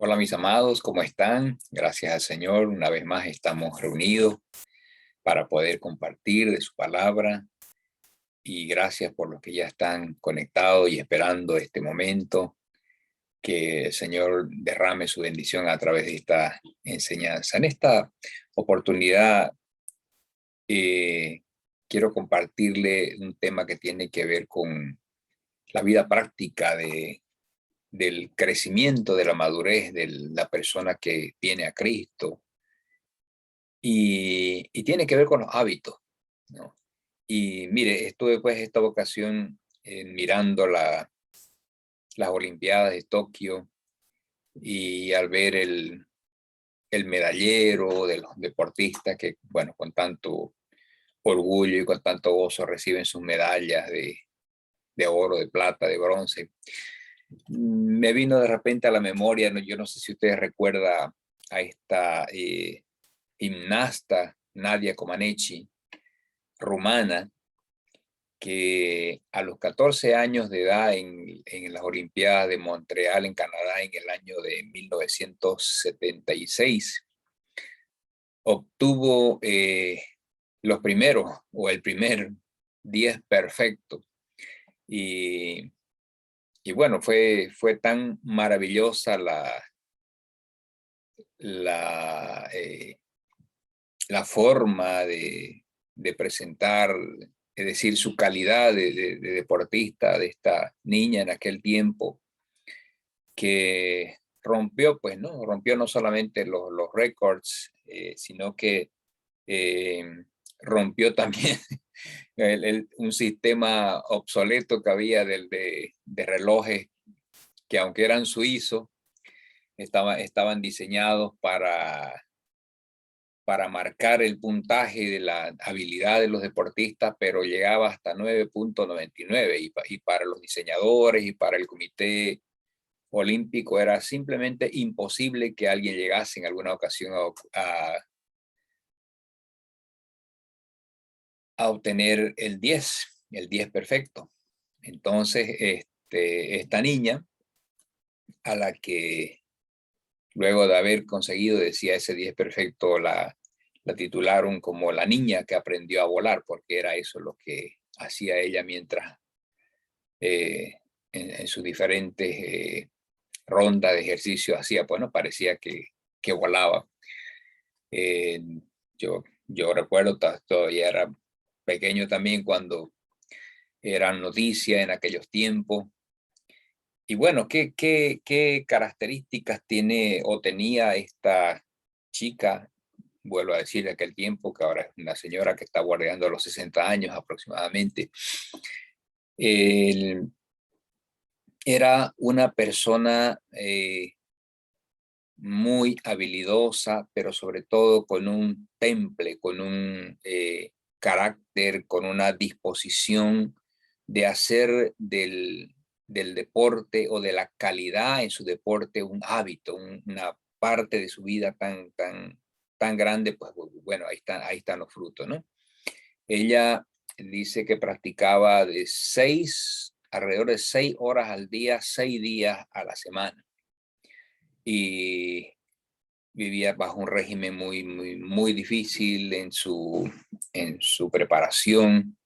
Hola mis amados, ¿cómo están? Gracias al Señor, una vez más estamos reunidos para poder compartir de su palabra y gracias por los que ya están conectados y esperando este momento, que el Señor derrame su bendición a través de esta enseñanza. En esta oportunidad eh, quiero compartirle un tema que tiene que ver con la vida práctica del crecimiento, de la madurez de la persona que tiene a Cristo y tiene que ver con los hábitos, ¿no? Y mire, estuve pues esta ocasión mirando las Olimpiadas de Tokio y al ver el medallero de los deportistas que, bueno, con tanto orgullo y con tanto gozo reciben sus medallas de oro, de plata, de bronce, me vino de repente a la memoria, yo no sé si ustedes recuerdan a esta gimnasta Nadia Comaneci, rumana, que a los 14 años de edad en las Olimpiadas de Montreal, en Canadá, en el año de 1976, obtuvo los primeros o el primer 10 perfecto. Y, y bueno, fue tan maravillosa la, eh, la forma de presentar, es decir, su calidad de deportista de esta niña en aquel tiempo, que rompió, pues, ¿no? Rompió no solamente los récords, sino que eh, rompió también un sistema obsoleto que había de relojes que, aunque eran suizos, estaban diseñados para marcar el puntaje de la habilidad de los deportistas, pero llegaba hasta 9.99 y para los diseñadores y para el comité olímpico era simplemente imposible que alguien llegase en alguna ocasión a obtener el 10 perfecto. Entonces, esta niña, a la que luego de haber conseguido, decía, ese 10 perfecto, la titularon como la niña que aprendió a volar, porque era eso lo que hacía ella mientras eh, en sus diferentes rondas de ejercicio hacía, bueno, parecía que volaba. Eh, yo recuerdo, todavía era pequeño también cuando eran noticias en aquellos tiempos. Y bueno, ¿qué características tiene o tenía esta chica? Vuelvo a decir, de aquel tiempo, que ahora es una señora que está bordeando los 60 años aproximadamente. Él era una persona muy habilidosa, pero sobre todo con un temple, con un carácter, con una disposición de hacer del deporte o de la calidad en su deporte un hábito, una parte de su vida tan grande, pues bueno, ahí están los frutos, ¿no? Ella dice que practicaba alrededor de 6 horas al día, 6 días a la semana. Y vivía bajo un régimen muy difícil en su preparación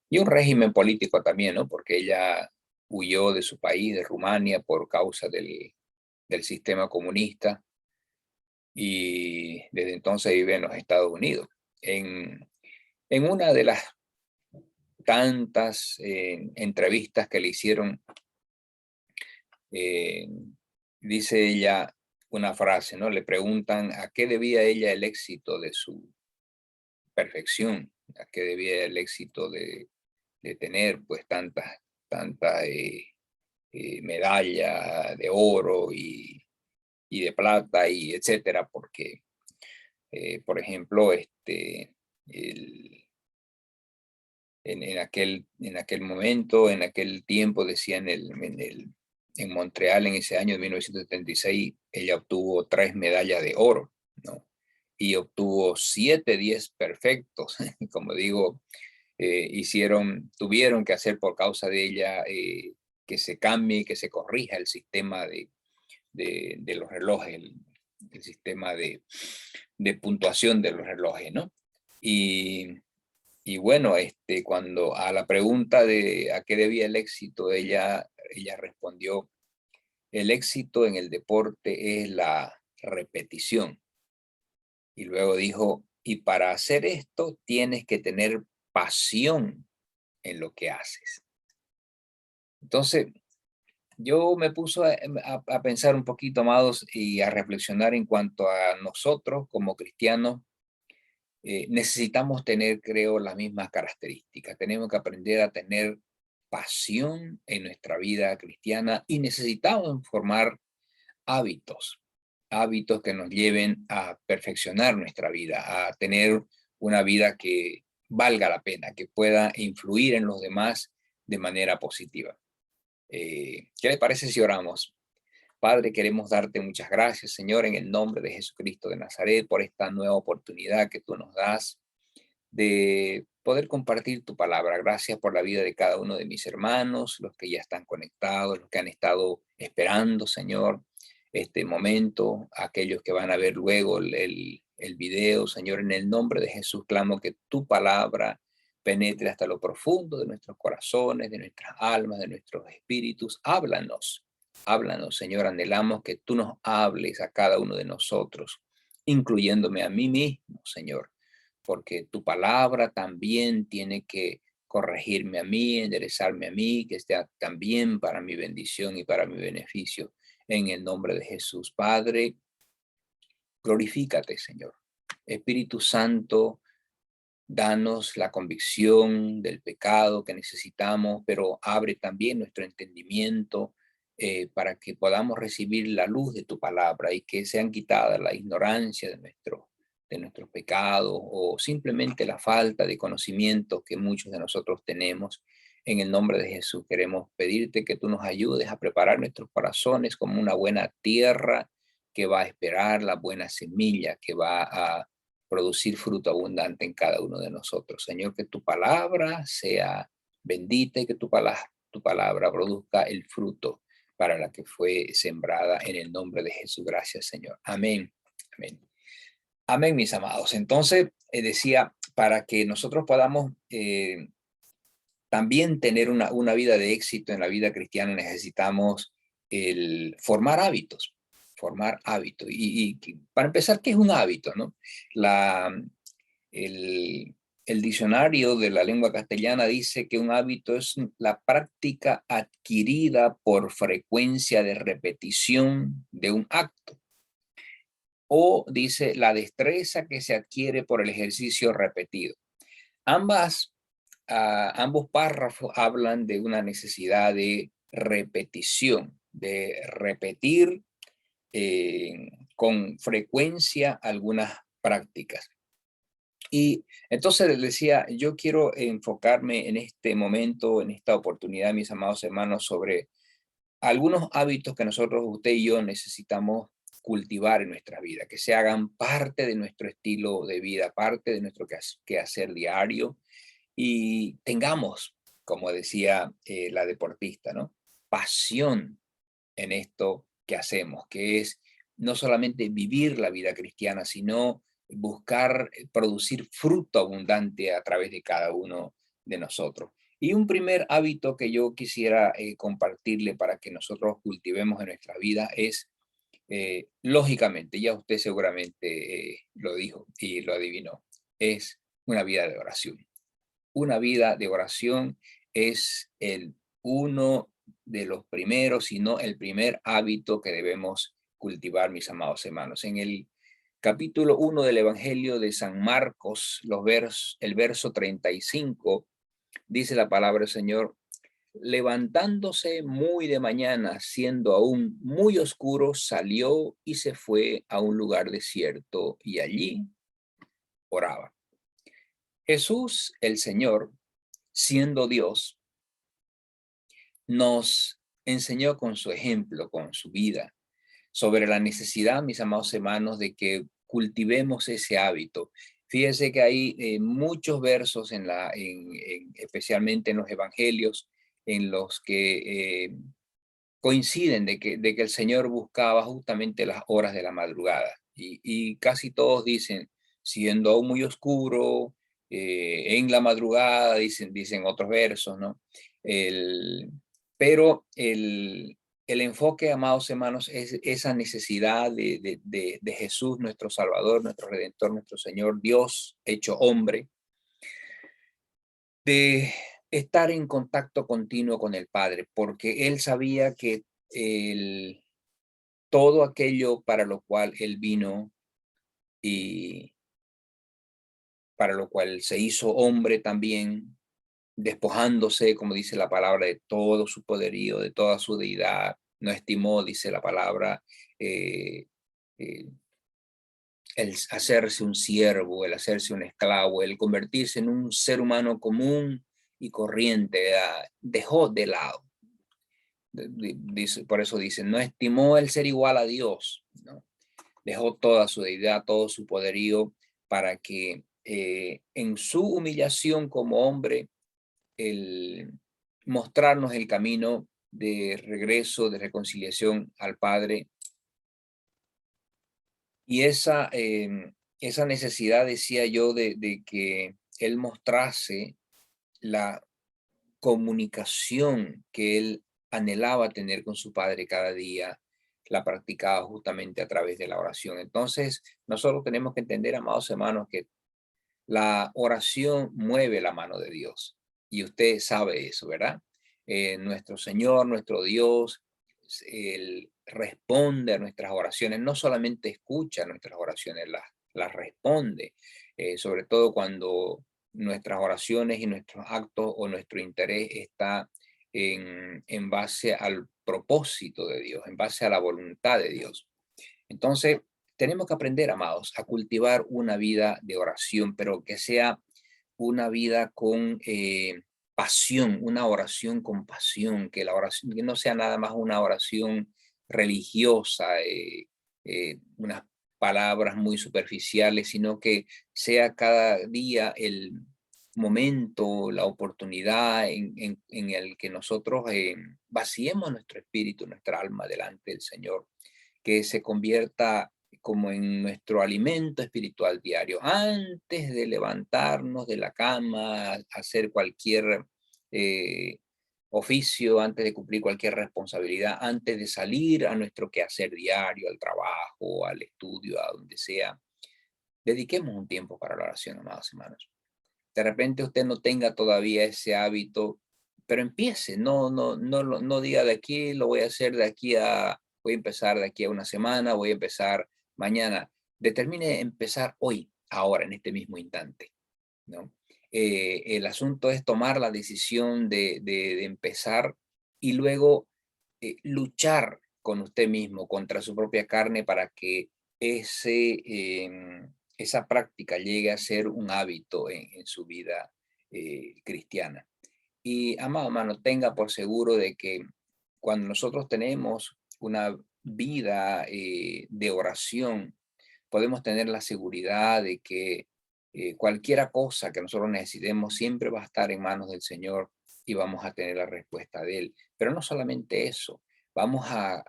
y un régimen político también, ¿no? Porque ella huyó de su país, de Rumania, por causa del sistema comunista y desde entonces vive en los Estados Unidos. En una de las tantas entrevistas que le hicieron, eh, dice ella una frase, ¿no? Le preguntan a qué debía ella el éxito de su perfección, a qué debía el éxito de tener pues tantas medallas de oro y de plata y etcétera, porque, por ejemplo, el, en aquel momento, en aquel tiempo, decía en Montreal, en ese año de 1976, ella obtuvo 3 medallas de oro, ¿no? Y obtuvo 7 10 perfectos, como digo, tuvieron que hacer por causa de ella que se cambie, que se corrija el sistema de los relojes, el sistema de puntuación de los relojes, ¿no? Y, y bueno, cuando a la pregunta de a qué debía el éxito, ella respondió: el éxito en el deporte es la repetición. Y luego dijo, y para hacer esto tienes que tener pasión en lo que haces. Entonces, yo me puso a pensar un poquito, amados, y a reflexionar en cuanto a nosotros como cristianos. Necesitamos tener, creo, las mismas características. Tenemos que aprender a tener pasión en nuestra vida cristiana y necesitamos formar hábitos, hábitos que nos lleven a perfeccionar nuestra vida, a tener una vida que valga la pena, que pueda influir en los demás de manera positiva. ¿Qué le parece si oramos? Padre, queremos darte muchas gracias, Señor, en el nombre de Jesucristo de Nazaret, por esta nueva oportunidad que tú nos das de poder compartir tu palabra. Gracias por la vida de cada uno de mis hermanos, los que ya están conectados, los que han estado esperando, Señor, este momento, aquellos que van a ver luego el video, Señor, en el nombre de Jesús, clamo que tu palabra penetre hasta lo profundo de nuestros corazones, de nuestras almas, de nuestros espíritus. Háblanos, háblanos, Señor, anhelamos que tú nos hables a cada uno de nosotros, incluyéndome a mí mismo, Señor, porque tu palabra también tiene que corregirme a mí, enderezarme a mí, que esté también para mi bendición y para mi beneficio. En el nombre de Jesús, Padre, glorifícate, Señor. Espíritu Santo, danos la convicción del pecado que necesitamos, pero abre también nuestro entendimiento para que podamos recibir la luz de tu palabra y que sean quitadas la ignorancia de nuestros pecados o simplemente la falta de conocimiento que muchos de nosotros tenemos. En el nombre de Jesús queremos pedirte que tú nos ayudes a preparar nuestros corazones como una buena tierra que va a esperar la buena semilla, que va a producir fruto abundante en cada uno de nosotros. Señor, que tu palabra sea bendita y que tu palabra produzca el fruto para la que fue sembrada en el nombre de Jesús. Gracias, Señor. Amén. Amén. Amén, mis amados. Entonces, decía, para que nosotros podamos también tener una vida de éxito en la vida cristiana, necesitamos el formar hábitos, formar hábitos. Para empezar, ¿qué es un hábito? ¿No? La, el diccionario de la lengua castellana dice que un hábito es la práctica adquirida por frecuencia de repetición de un acto. O dice la destreza que se adquiere por el ejercicio repetido. Ambos párrafos hablan de una necesidad de repetición, de repetir con frecuencia algunas prácticas. Y entonces les decía, yo quiero enfocarme en este momento, en esta oportunidad, mis amados hermanos, sobre algunos hábitos que nosotros, usted y yo, necesitamos cultivar en nuestra vida, que se hagan parte de nuestro estilo de vida, parte de nuestro quehacer diario y tengamos, como decía la deportista, ¿no? Pasión en esto que hacemos, que es no solamente vivir la vida cristiana, sino buscar producir fruto abundante a través de cada uno de nosotros. Y un primer hábito que yo quisiera compartirle para que nosotros cultivemos en nuestra vida es, lógicamente, ya usted seguramente lo dijo y lo adivinó, es una vida de oración. Una vida de oración es uno de los primeros, si no el primer hábito que debemos cultivar, mis amados hermanos. En el capítulo 1 del Evangelio de San Marcos, el verso 35, dice la palabra del Señor: levantándose muy de mañana, siendo aún muy oscuro, salió y se fue a un lugar desierto y allí oraba. Jesús, el Señor, siendo Dios, nos enseñó con su ejemplo, con su vida, sobre la necesidad, mis amados hermanos, de que cultivemos ese hábito. Fíjense que hay muchos versos, especialmente en los evangelios, en los que coinciden de que el Señor buscaba justamente las horas de la madrugada. Y casi todos dicen, siendo aún muy oscuro, en la madrugada, dicen otros versos, ¿no? El, pero el enfoque, amados hermanos, es esa necesidad de Jesús, nuestro Salvador, nuestro Redentor, nuestro Señor, Dios hecho hombre, de estar en contacto continuo con el Padre, porque él sabía que el, todo aquello para lo cual él vino y para lo cual se hizo hombre también, despojándose, como dice la palabra, de todo su poderío, de toda su deidad, no estimó, dice la palabra, eh, eh, el hacerse un siervo, el hacerse un esclavo, el convertirse en un ser humano común y corriente, dejó de lado. Dice, por eso dice, no estimó el ser igual a Dios, ¿no? Dejó toda su deidad, todo su poderío para que en su humillación como hombre, el mostrarnos el camino de regreso, de reconciliación al Padre. Y esa necesidad, decía yo, de que Él mostrase la comunicación que Él anhelaba tener con su Padre cada día, la practicaba justamente a través de la oración. Entonces, nosotros tenemos que entender, amados hermanos, que la oración mueve la mano de Dios. Y usted sabe eso, ¿verdad? Nuestro Señor, nuestro Dios, Él responde a nuestras oraciones, no solamente escucha nuestras oraciones, las responde, sobre todo cuando nuestras oraciones y nuestros actos o nuestro interés está en base al propósito de Dios, en base a la voluntad de Dios. Entonces, tenemos que aprender, amados, a cultivar una vida de oración, pero que sea una vida con pasión, una oración con pasión, que la oración que no sea nada más una oración religiosa, unas palabras muy superficiales, sino que sea cada día el momento, la oportunidad en el que nosotros vaciemos nuestro espíritu, nuestra alma delante del Señor, que se convierta como en nuestro alimento espiritual diario. Antes de levantarnos de la cama, hacer cualquier eh, oficio, antes de cumplir cualquier responsabilidad, antes de salir a nuestro quehacer diario, al trabajo, al estudio, a donde sea, dediquemos un tiempo para la oración, amados hermanos. De repente usted no tenga todavía ese hábito, pero empiece, no diga de aquí, lo voy a hacer de aquí a, voy a empezar de aquí a una semana, voy a empezar mañana. Determine empezar hoy, ahora, en este mismo instante, ¿no? El asunto es tomar la decisión de empezar y luego luchar con usted mismo, contra su propia carne, para que esa práctica llegue a ser un hábito en su vida cristiana. Y, amado hermano, tenga por seguro de que cuando nosotros tenemos una vida de oración, podemos tener la seguridad de que cualquier cosa que nosotros necesitemos siempre va a estar en manos del Señor y vamos a tener la respuesta de Él. Pero no solamente eso, vamos a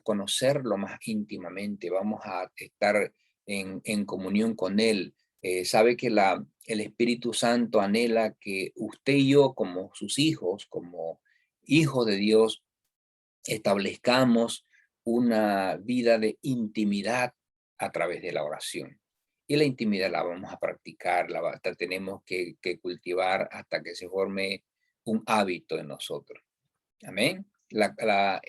conocerlo más íntimamente, vamos a estar en comunión con Él. Sabe que el Espíritu Santo anhela que usted y yo, como sus hijos, como hijos de Dios, establezcamos una vida de intimidad a través de la oración. Y la intimidad la vamos a practicar, tenemos que cultivar hasta que se forme un hábito en nosotros. Amén. La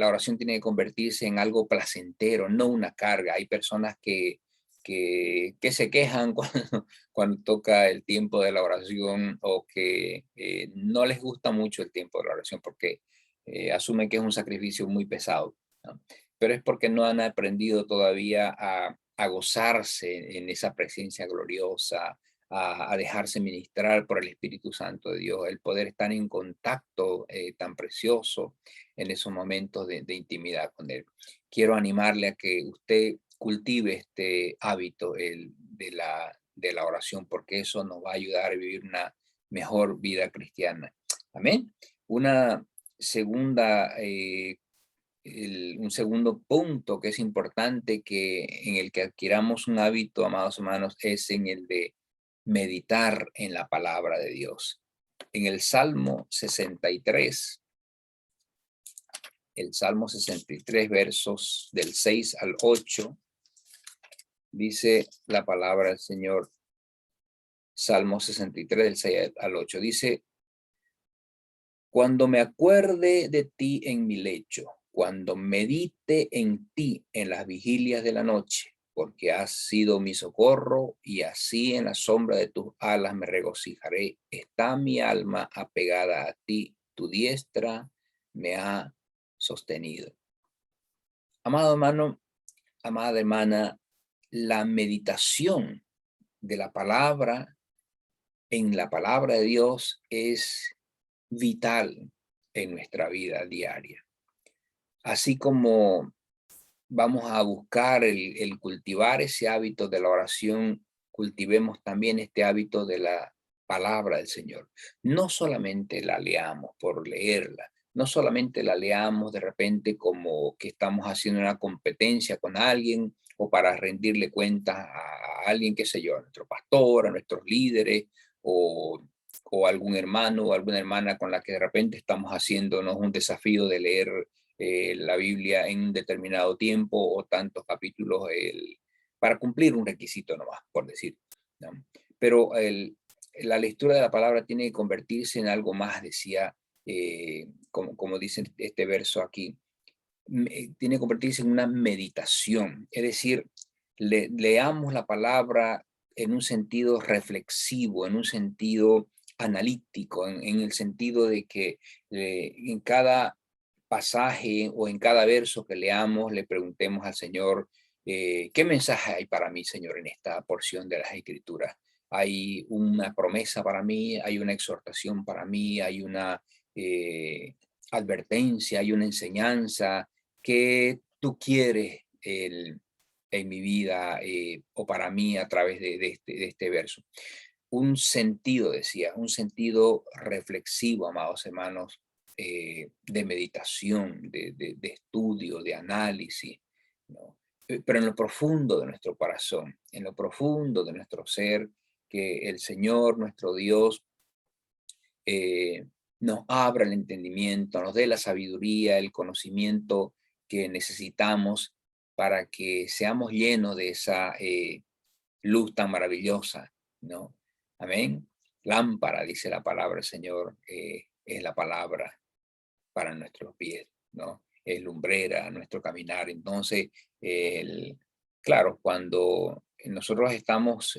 oración tiene que convertirse en algo placentero, no una carga. Hay personas que se quejan cuando toca el tiempo de la oración o que no les gusta mucho el tiempo de la oración porque asumen que es un sacrificio muy pesado, ¿no? Pero es porque no han aprendido todavía a gozarse en esa presencia gloriosa, a dejarse ministrar por el Espíritu Santo de Dios, el poder estar en contacto tan precioso en esos momentos de intimidad con Él. Quiero animarle a que usted cultive este hábito de la oración, porque eso nos va a ayudar a vivir una mejor vida cristiana. Amén. Una segunda, un segundo punto que es importante en el que adquiramos un hábito, amados hermanos, es en el de meditar en la palabra de Dios. En el Salmo 63, versos del 6 al 8, dice la palabra del Señor. Salmo 63, del 6 al 8, dice: cuando me acuerde de ti en mi lecho, cuando medite en ti en las vigilias de la noche, porque has sido mi socorro y así en la sombra de tus alas me regocijaré. Está mi alma apegada a ti, tu diestra me ha sostenido. Amado hermano, amada hermana, la meditación de la palabra en la palabra de Dios es vital en nuestra vida diaria. Así como vamos a buscar el cultivar ese hábito de la oración, cultivemos también este hábito de la palabra del Señor. No solamente la leamos por leerla, no solamente la leamos de repente como que estamos haciendo una competencia con alguien o para rendirle cuentas a alguien, qué sé yo, a nuestro pastor, a nuestros líderes o, o algún hermano o alguna hermana con la que de repente estamos haciéndonos un desafío de leer la Biblia en un determinado tiempo o tantos capítulos para cumplir un requisito nomás, por decir, ¿no? Pero la lectura de la palabra tiene que convertirse en algo más, decía, como dice este verso aquí, tiene que convertirse en una meditación, es decir, leamos la palabra en un sentido reflexivo, en un sentido analítico, en el sentido de que en cada pasaje o en cada verso que leamos le preguntemos al Señor, ¿qué mensaje hay para mí, Señor, en esta porción de las Escrituras? ¿Hay una promesa para mí? ¿Hay una exhortación para mí? ¿Hay una advertencia? ¿Hay una enseñanza? ¿Qué tú quieres en mi vida o para mí a través de este verso? Un sentido, decía, un sentido reflexivo, amados hermanos, de meditación, de estudio, de análisis, ¿no? Pero en lo profundo de nuestro corazón, en lo profundo de nuestro ser, que el Señor, nuestro Dios, eh, nos abra el entendimiento, nos dé la sabiduría, el conocimiento que necesitamos para que seamos llenos de esa luz tan maravillosa, ¿no? Amén. Lámpara, dice la palabra del Señor, es la palabra para nuestros pies, ¿no? Es lumbrera nuestro caminar. Entonces, claro, cuando nosotros estamos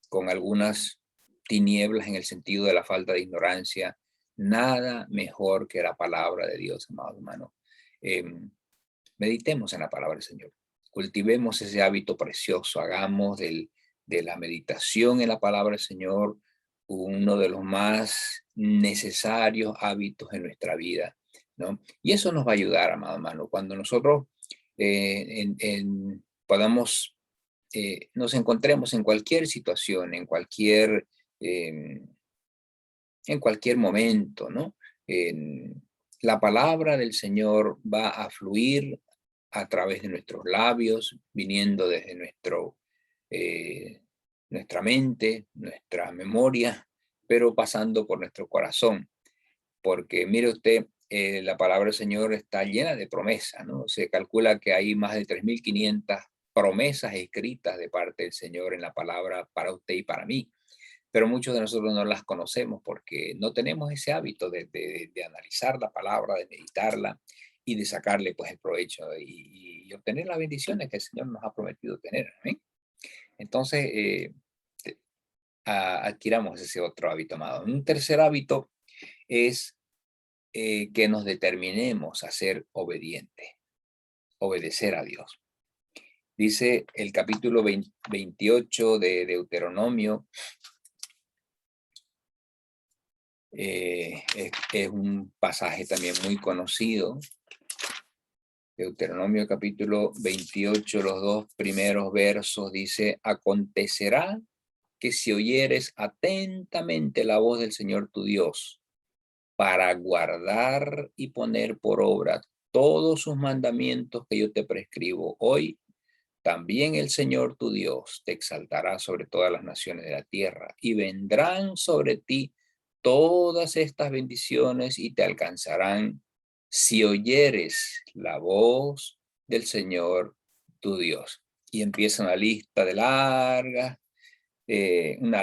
con algunas tinieblas en el sentido de la falta de ignorancia, nada mejor que la palabra de Dios, amado hermano. Meditemos en la palabra del Señor. Cultivemos ese hábito precioso. Hagamos de la meditación en la palabra del Señor uno de los más necesarios hábitos en nuestra vida, ¿no? Y eso nos va a ayudar, amado hermano, cuando nosotros podamos, nos encontremos en cualquier situación, en cualquier momento, ¿no? La palabra del Señor va a fluir a través de nuestros labios, viniendo desde nuestra mente, nuestra memoria, pero pasando por nuestro corazón. Porque mire usted, la palabra del Señor está llena de promesas, ¿no? Se calcula que hay más de 3.500 promesas escritas de parte del Señor en la palabra para usted y para mí, pero muchos de nosotros no las conocemos porque no tenemos ese hábito de analizar la palabra, de meditarla y de sacarle pues el provecho y obtener las bendiciones que el Señor nos ha prometido tener. ¿Amén? Entonces, adquiramos ese otro hábito, amado. Un tercer hábito es que nos determinemos a ser obedientes, obedecer a Dios. Dice el capítulo 28 de Deuteronomio, es un pasaje también muy conocido. Deuteronomio capítulo 28, los dos primeros versos, dice: acontecerá que si oyeres atentamente la voz del Señor tu Dios, para guardar y poner por obra todos sus mandamientos que yo te prescribo hoy, también el Señor tu Dios te exaltará sobre todas las naciones de la tierra y vendrán sobre ti todas estas bendiciones y te alcanzarán si oyeres la voz del Señor tu Dios. Y empieza una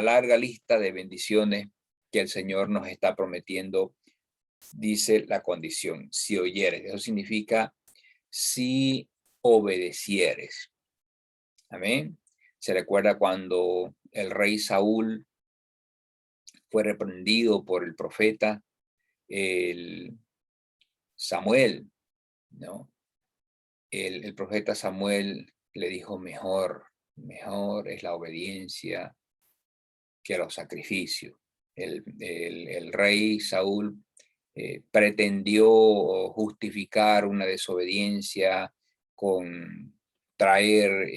larga lista de bendiciones que el Señor nos está prometiendo. Dice la condición, si oyeres, eso significa si obedecieres. Amén. Se recuerda cuando el rey Saúl fue reprendido por el profeta el Samuel, ¿no? El profeta Samuel le dijo, mejor es la obediencia que los sacrificios. El rey Saúl pretendió justificar una desobediencia con traer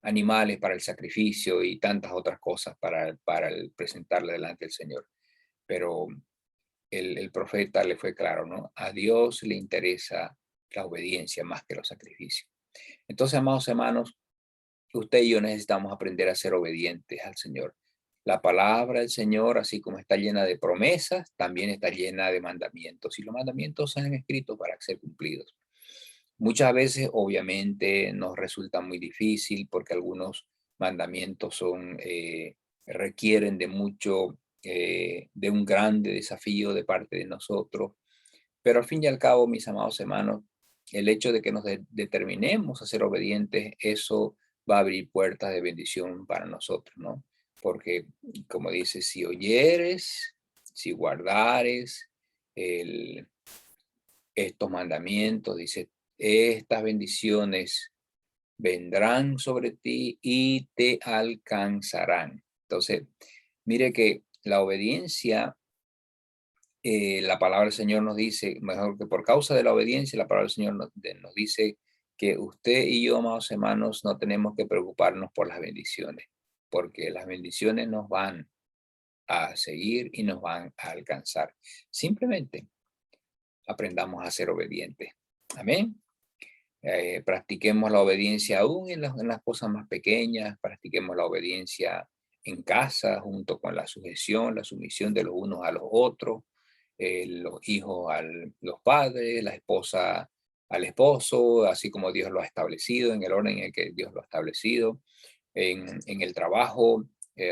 animales para el sacrificio y tantas otras cosas para presentarle delante del Señor. Pero el profeta le fue claro, ¿no? A Dios le interesa la obediencia más que los sacrificios. Entonces, amados hermanos, usted y yo necesitamos aprender a ser obedientes al Señor. La palabra del Señor, así como está llena de promesas, también está llena de mandamientos. Y los mandamientos son escritos para ser cumplidos. Muchas veces, obviamente, nos resulta muy difícil porque algunos mandamientos requieren de mucho, de un grande desafío de parte de nosotros. Pero al fin y al cabo, mis amados hermanos, el hecho de que nos determinemos a ser obedientes, eso va a abrir puertas de bendición para nosotros, ¿no? Porque, como dice, si oyeres, si guardares estos mandamientos, dice, estas bendiciones vendrán sobre ti y te alcanzarán. Entonces, mire que la obediencia, la palabra del Señor nos dice, mejor que por causa de la obediencia, la palabra del Señor nos dice que usted y yo, amados hermanos, no tenemos que preocuparnos por las bendiciones, porque las bendiciones nos van a seguir y nos van a alcanzar. Simplemente aprendamos a ser obedientes. Amén. Practiquemos la obediencia aún en las cosas más pequeñas, practiquemos la obediencia en casa junto con la sujeción, la sumisión de los unos a los otros, los hijos a los padres, la esposa al esposo, así como Dios lo ha establecido, en el orden en el que Dios lo ha establecido. En el trabajo,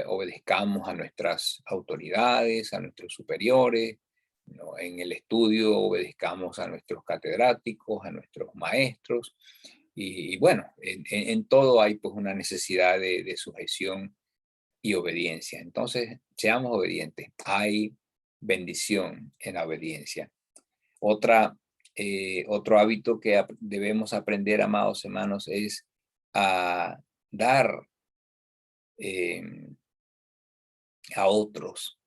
obedezcamos a nuestras autoridades, a nuestros superiores, ¿no? En el estudio obedezcamos a nuestros catedráticos, a nuestros maestros, y bueno, en todo hay pues una necesidad de sujeción y obediencia. Entonces, seamos obedientes. Hay bendición en la obediencia. Otro hábito que debemos aprender, amados hermanos, es a dar a otros,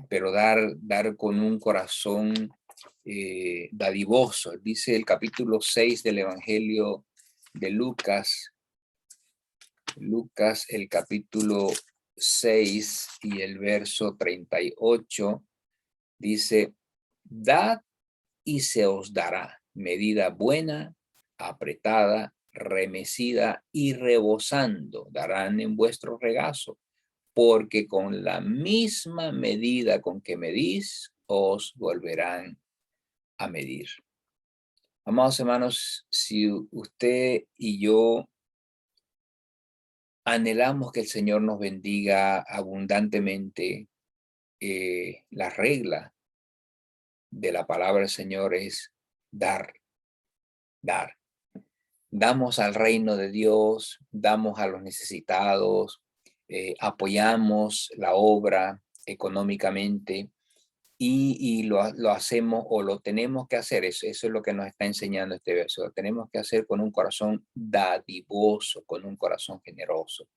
pero dar con un corazón dadivoso. Dice el capítulo 6 del Evangelio de Lucas, el capítulo 6 y el verso 38, dice, dad y se os dará medida buena, apretada, remecida y rebosando, darán en vuestro regazo, porque con la misma medida con que medís, os volverán a medir. Amados hermanos, si usted y yo anhelamos que el Señor nos bendiga abundantemente, la regla de la palabra del Señor es dar, dar. Damos al reino de Dios, damos a los necesitados, apoyamos la obra económicamente y lo hacemos o lo tenemos que hacer. Eso es lo que nos está enseñando este verso. Lo tenemos que hacer con un corazón dadivoso, con un corazón generoso.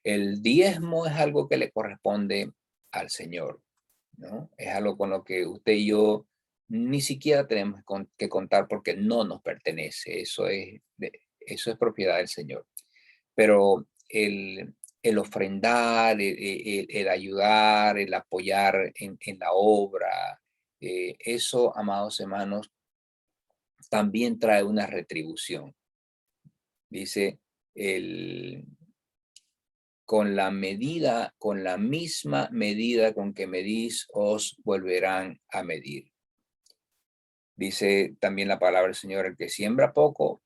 El diezmo es algo que le corresponde al Señor, ¿no? Es algo con lo que usted y yo ni siquiera tenemos que contar porque no nos pertenece. Eso es propiedad del Señor. Pero el ofrendar, el ayudar, el apoyar en la obra, eso, amados hermanos, también trae una retribución. Dice, el, con la misma medida con que medís, os volverán a medir. Dice también la palabra del Señor, el que siembra poco,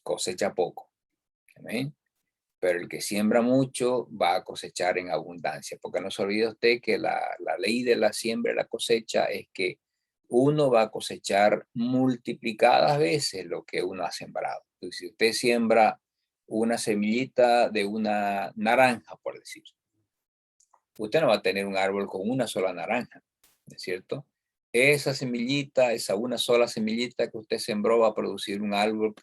cosecha poco. Amén. Pero el que siembra mucho va a cosechar en abundancia, porque no se olvide usted que la ley de la siembra y la cosecha es que uno va a cosechar multiplicadas veces lo que uno ha sembrado. Entonces, si usted siembra una semillita de una naranja, por decir, usted no va a tener un árbol con una sola naranja, ¿no es cierto? Esa semillita, esa una sola semillita que usted sembró va a producir un árbol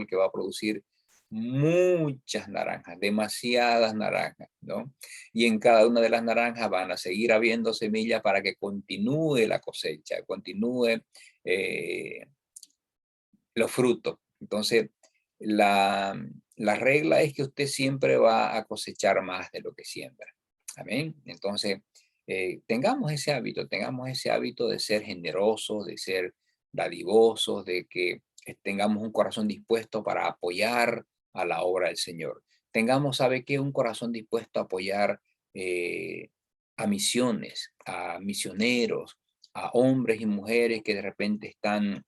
que va a producir muchas naranjas, demasiadas naranjas, ¿no? Y en cada una de las naranjas van a seguir habiendo semillas para que continúe la cosecha, continúe eh, los frutos. Entonces, la regla es que usted siempre va a cosechar más de lo que siembra. Amén. Entonces, tengamos ese hábito de ser generosos, de ser dadivosos, de que tengamos un corazón dispuesto para apoyar a la obra del Señor. Tengamos, ¿sabe qué? Un corazón dispuesto a apoyar a misiones, a misioneros, a hombres y mujeres que de repente están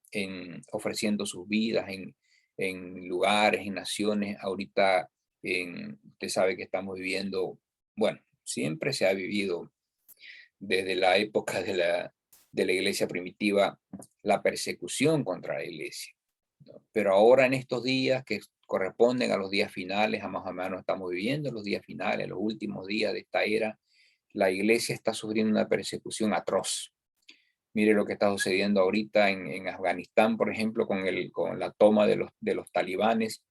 ofreciendo sus vidas en lugares, en naciones. Ahorita, usted sabe que estamos viviendo, bueno, siempre se ha vivido desde la época de la iglesia primitiva, la persecución contra la iglesia, ¿no? Pero ahora en estos días que corresponden a los días finales, a más o menos estamos viviendo los días finales, los últimos días de esta era, la iglesia está sufriendo una persecución atroz. Mire lo que está sucediendo ahorita en Afganistán, por ejemplo, con la toma de los talibanes.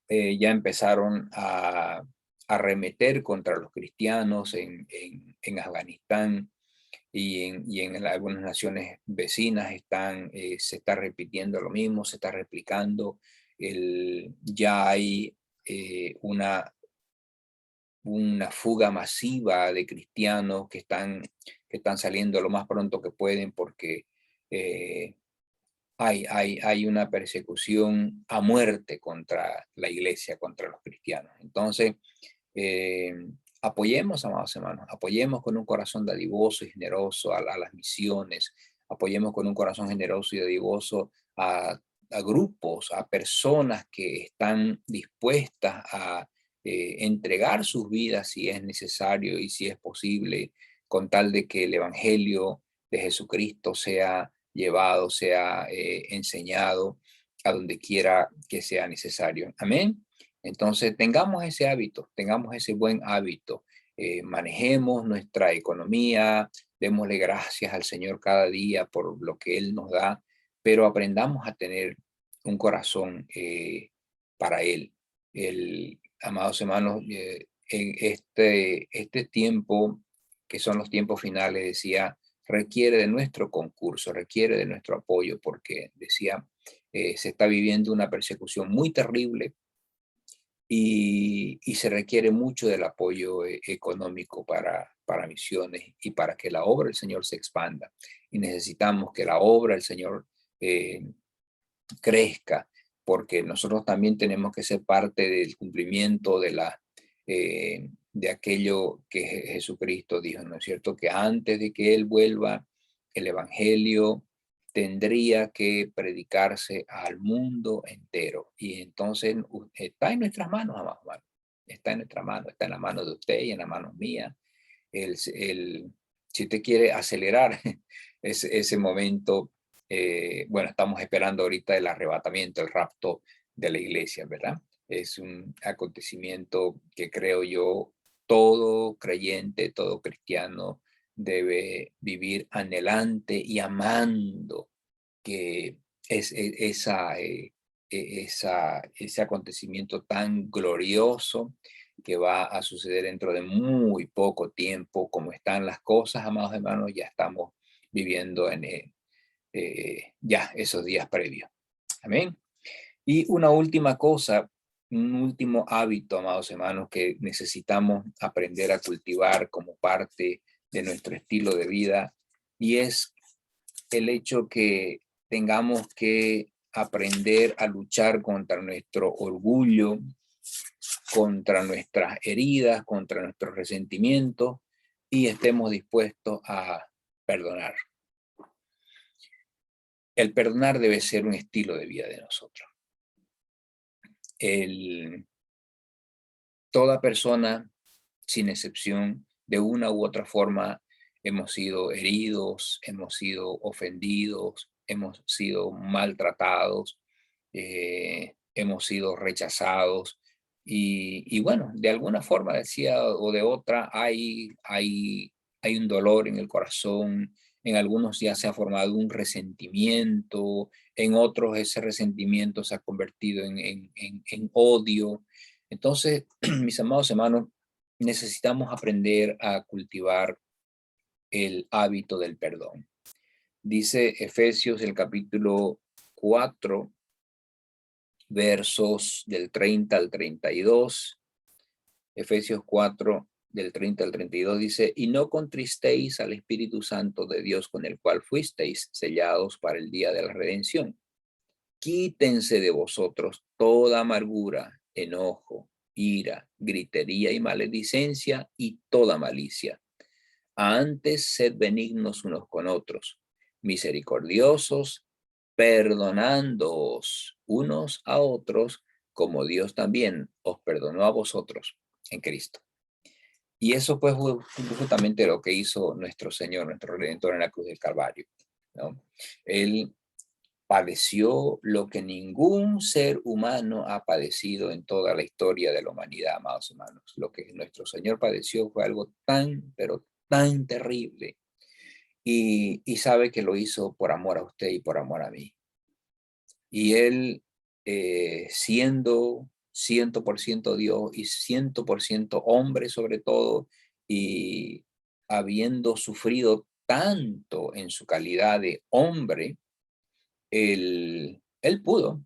Ya empezaron a arremeter contra los cristianos en Afganistán y en algunas naciones vecinas se está repitiendo lo mismo, se está replicando. Ya hay una fuga masiva de cristianos que están saliendo lo más pronto que pueden porque eh, hay una persecución a muerte contra la iglesia, contra los cristianos. Entonces, eh, apoyemos, amados hermanos, apoyemos con un corazón dadivoso y generoso a las misiones, apoyemos con un corazón generoso y dadivoso a grupos, a personas que están dispuestas a entregar sus vidas si es necesario y si es posible, con tal de que el Evangelio de Jesucristo sea llevado, sea enseñado a donde quiera que sea necesario. Amén. Entonces, tengamos ese buen hábito, manejemos nuestra economía, démosle gracias al Señor cada día por lo que Él nos da, pero aprendamos a tener un corazón para Él. Amados hermanos, en este tiempo, que son los tiempos finales, decía, requiere de nuestro concurso, requiere de nuestro apoyo, porque decía, se está viviendo una persecución muy terrible y se requiere mucho del apoyo económico para misiones y para que la obra del Señor se expanda. Y necesitamos que la obra del Señor eh, crezca, porque nosotros también tenemos que ser parte del cumplimiento de aquello que Jesucristo dijo, ¿no es cierto? Que antes de que Él vuelva, el Evangelio tendría que predicarse al mundo entero. Y entonces está en nuestras manos, amados hermanos. Está en nuestra mano, está en la mano de usted y en la mano mía. Si usted quiere acelerar ese momento, bueno, estamos esperando ahorita el arrebatamiento, el rapto de la iglesia, ¿verdad? Es un acontecimiento que creo yo todo creyente, todo cristiano debe vivir anhelante y amando que ese acontecimiento tan glorioso que va a suceder dentro de muy poco tiempo, como están las cosas, amados hermanos, ya estamos viviendo ya esos días previos. Amén. Y una última cosa un último hábito, amados hermanos, que necesitamos aprender a cultivar como parte de nuestro estilo de vida, y es el hecho que tengamos que aprender a luchar contra nuestro orgullo, contra nuestras heridas, contra nuestros resentimientos, y estemos dispuestos a perdonar. El perdonar debe ser un estilo de vida de nosotros. Toda persona, sin excepción, de una u otra forma, hemos sido heridos, hemos sido ofendidos, hemos sido maltratados, hemos sido rechazados. Y bueno, de alguna forma, decía, o de otra, hay un dolor en el corazón. En algunos ya se ha formado un resentimiento, en otros ese resentimiento se ha convertido en odio. Entonces, mis amados hermanos, necesitamos aprender a cultivar el hábito del perdón. Dice Efesios el capítulo 4, versos del 30 al 32. Efesios 4, del 30 al 32 dice, y no contristéis al Espíritu Santo de Dios con el cual fuisteis sellados para el día de la redención. Quítense de vosotros toda amargura, enojo, ira, gritería y maledicencia y toda malicia. Antes sed benignos unos con otros, misericordiosos, perdonándoos unos a otros, como Dios también os perdonó a vosotros en Cristo. Y eso pues fue justamente lo que hizo nuestro Señor, nuestro Redentor en la cruz del Calvario, ¿no? Él padeció lo que ningún ser humano ha padecido en toda la historia de la humanidad, amados hermanos. Lo que nuestro Señor padeció fue algo tan, pero tan terrible. Y sabe que lo hizo por amor a usted y por amor a mí. Y Él, siendo 100% Dios y 100% hombre sobre todo, y habiendo sufrido tanto en su calidad de hombre, él pudo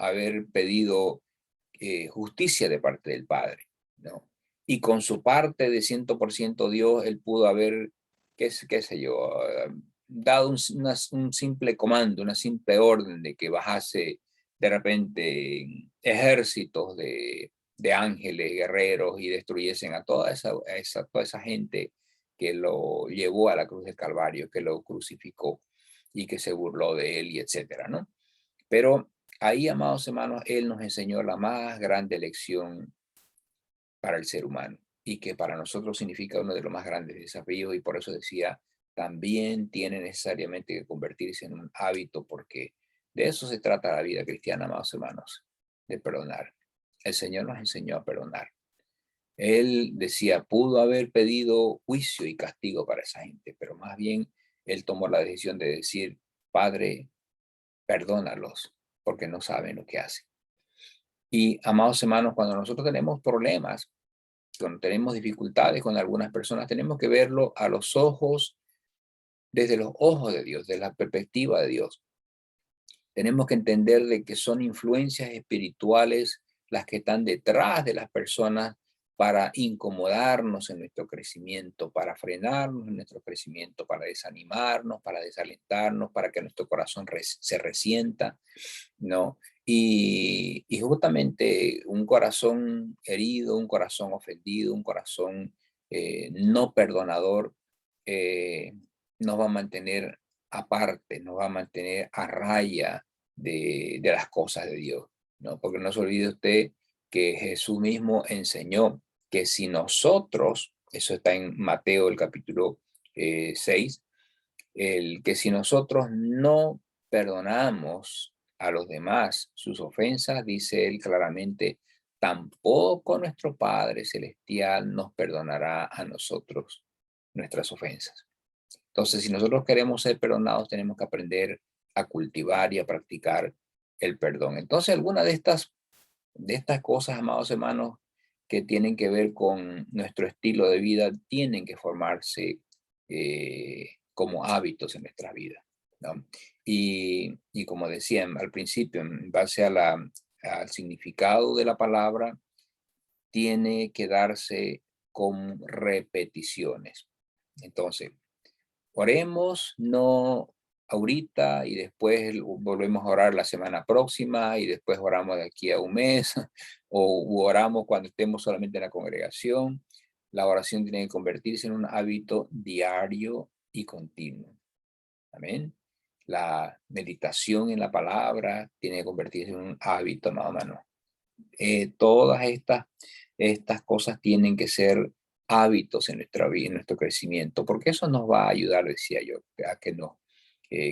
haber pedido justicia de parte del Padre, ¿no? Y con su parte de 100% Dios, él pudo haber, qué sé yo, dado un simple comando, una simple orden de que bajase de repente ejércitos de ángeles, guerreros y destruyesen a toda esa gente que lo llevó a la cruz del Calvario, que lo crucificó y que se burló de él y etcétera, ¿no? Pero ahí, amados hermanos, Él nos enseñó la más grande lección para el ser humano y que para nosotros significa uno de los más grandes desafíos, y por eso decía, también tiene necesariamente que convertirse en un hábito, porque de eso se trata la vida cristiana, amados hermanos, de perdonar. El Señor nos enseñó a perdonar. Él decía, pudo haber pedido juicio y castigo para esa gente, pero más bien Él tomó la decisión de decir, Padre, perdónalos, porque no saben lo que hacen. Y, amados hermanos, cuando nosotros tenemos problemas, cuando tenemos dificultades con algunas personas, tenemos que verlo a los ojos, desde los ojos de Dios, desde la perspectiva de Dios. Tenemos que entender de que son influencias espirituales las que están detrás de las personas para incomodarnos en nuestro crecimiento, para frenarnos en nuestro crecimiento, para desanimarnos, para desalentarnos, para que nuestro corazón se resienta, ¿no? Y justamente un corazón herido, un corazón ofendido, un corazón no perdonador, eh, nos va a mantener aparte, nos va a mantener a raya de las cosas de Dios, ¿no? Porque no se olvide usted que Jesús mismo enseñó que si nosotros, eso está en Mateo el capítulo 6, que si nosotros no perdonamos a los demás sus ofensas, dice él claramente, tampoco nuestro Padre Celestial nos perdonará a nosotros nuestras ofensas. Entonces, si nosotros queremos ser perdonados, tenemos que aprender a cultivar y a practicar el perdón. Entonces, algunas de estas cosas, amados hermanos, que tienen que ver con nuestro estilo de vida, tienen que formarse como hábitos en nuestra vida, ¿no? Y como decía al principio, en base al significado de la palabra tiene que darse con repeticiones. Entonces, oremos no ahorita y después volvemos a orar la semana próxima y después oramos de aquí a un mes o oramos cuando estemos solamente en la congregación. La oración tiene que convertirse en un hábito diario y continuo. Amén. La meditación en la palabra tiene que convertirse en un hábito, no, hermano. Todas estas cosas tienen que ser hábitos en nuestra vida, en nuestro crecimiento, porque eso nos va a ayudar, decía yo, a que nos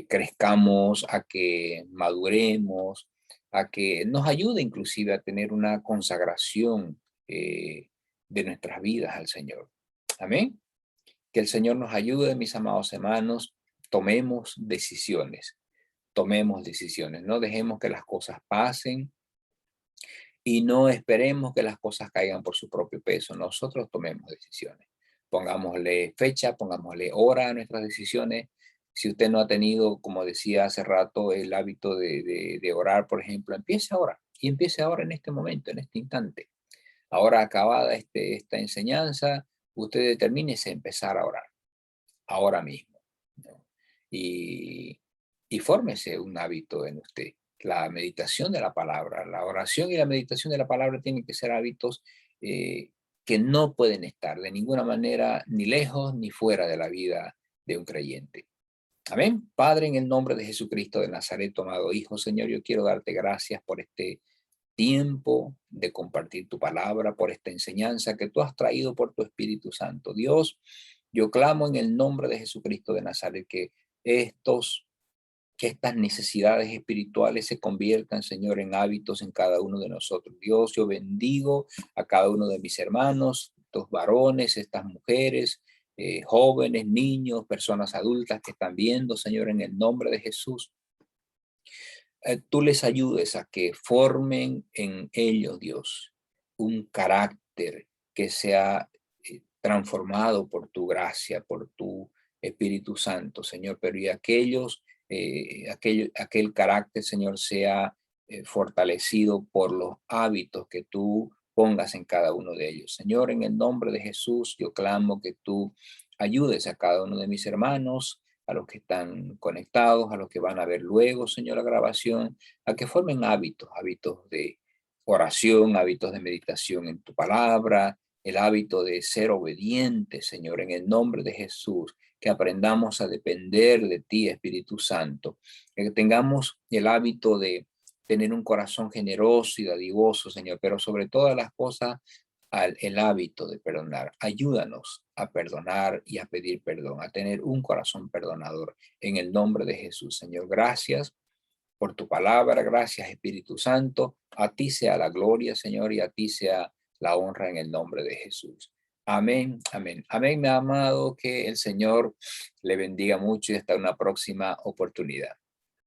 crezcamos, a que maduremos, a que nos ayude inclusive a tener una consagración de nuestras vidas al Señor. Amén. Que el Señor nos ayude, mis amados hermanos, tomemos decisiones, no dejemos que las cosas pasen y no esperemos que las cosas caigan por su propio peso. Nosotros tomemos decisiones. Pongámosle fecha, pongámosle hora a nuestras decisiones. Si usted no ha tenido, como decía hace rato, el hábito de orar, por ejemplo, empiece ahora. Y empiece ahora en este momento, en este instante. Ahora acabada esta enseñanza, usted determínese a empezar a orar, ahora mismo, ¿no? Y, y fórmese un hábito en usted. La meditación de la palabra, la oración y la meditación de la palabra tienen que ser hábitos que no pueden estar de ninguna manera ni lejos ni fuera de la vida de un creyente. Amén. Padre, en el nombre de Jesucristo de Nazaret, tomado Hijo, Señor, yo quiero darte gracias por este tiempo de compartir tu palabra, por esta enseñanza que tú has traído por tu Espíritu Santo. Dios, yo clamo en el nombre de Jesucristo de Nazaret que estas necesidades espirituales se conviertan, Señor, en hábitos en cada uno de nosotros. Dios, yo bendigo a cada uno de mis hermanos, estos varones, estas mujeres, jóvenes, niños, personas adultas que están viendo, Señor, en el nombre de Jesús. Tú les ayudes a que formen en ellos, Dios, un carácter que sea transformado por tu gracia, por tu Espíritu Santo, Señor, pero y aquel carácter, Señor, sea fortalecido por los hábitos que tú pongas en cada uno de ellos. Señor, en el nombre de Jesús, yo clamo que tú ayudes a cada uno de mis hermanos, a los que están conectados, a los que van a ver luego, Señor, la grabación, a que formen hábitos de oración, hábitos de meditación en tu palabra, el hábito de ser obedientes, Señor, en el nombre de Jesús, que aprendamos a depender de ti, Espíritu Santo, que tengamos el hábito de tener un corazón generoso y dadivoso, Señor, pero sobre todas las cosas, el hábito de perdonar. Ayúdanos a perdonar y a pedir perdón, a tener un corazón perdonador. En el nombre de Jesús, Señor, gracias por tu palabra, gracias Espíritu Santo. A ti sea la gloria, Señor, y a ti sea la honra en el nombre de Jesús. Amén, amén. Amén, mi amado, que el Señor le bendiga mucho y hasta una próxima oportunidad.